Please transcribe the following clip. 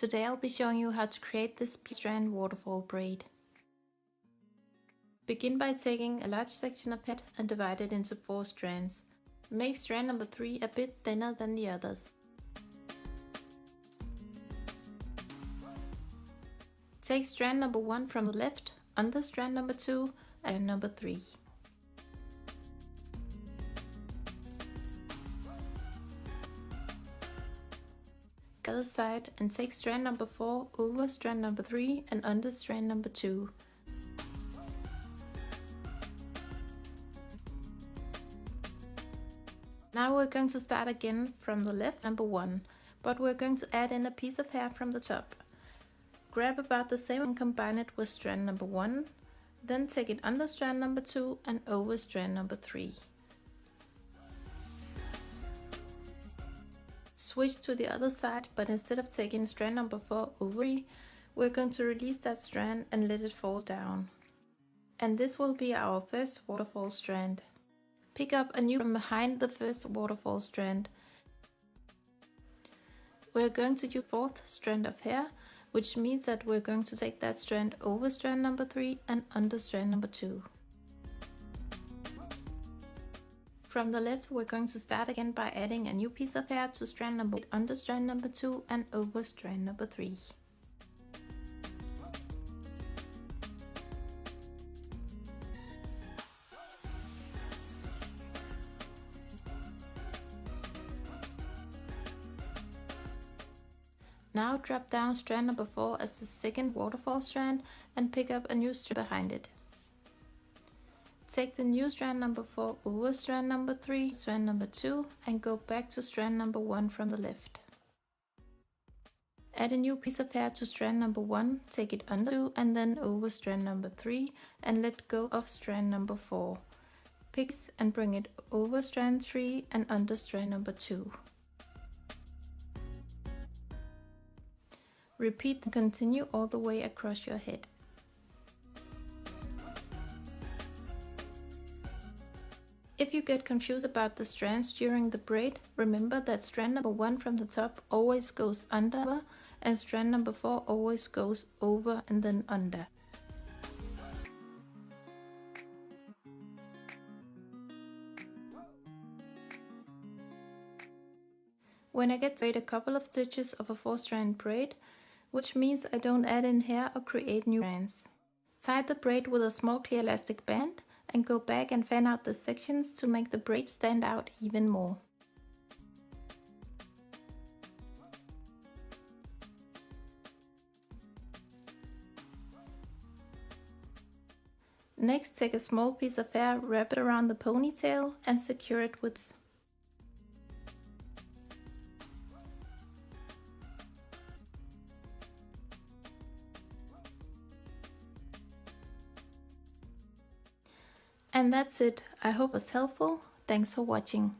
Today I'll be showing you how to create this strand waterfall braid. Begin by taking a large section of head and divide it into 4 strands. Make strand number 3 a bit thinner than the others. Take strand number 1 from the left, under strand number 2 and number 3. Other side and take strand number 4 over strand number 3 and under strand number 2. Now we're going to start again from the left, number 1, but we're going to add in a piece of hair from the top. Grab about the same and combine it with strand number 1, then take it under strand number 2 and over strand number 3. Switch to the other side, but instead of taking strand number 4 over, we're going to release that strand and let it fall down. And this will be our first waterfall strand. Pick up a new from behind the first waterfall strand. We're going to use 4th strand of hair, which means that we're going to take that strand over strand number 3 and under strand number 2. From the left, we're going to start again by adding a new piece of hair to strand number 8 under strand number 2 and over strand number 3. Now drop down strand number 4 as the second waterfall strand and pick up a new strand behind it. Take the new strand number 4 over strand number 3, strand number 2 and go back to strand number 1 from the left. Add a new piece of hair to strand number 1, take it under 2 and then over strand number 3 and let go of strand number 4. Pick and bring it over strand 3 and under strand number 2. Repeat and continue all the way across your head. If you get confused about the strands during the braid, remember that strand number 1 from the top always goes under and strand number 4 always goes over and then under. When I get to braid a couple of stitches of a 4-strand braid, which means I don't add in hair or create new strands. Tie the braid with a small clear elastic band and go back and fan out the sections to make the braid stand out even more. Next, take a small piece of hair, wrap it around the ponytail and secure it with And that's it. I hope it was helpful. Thanks for watching.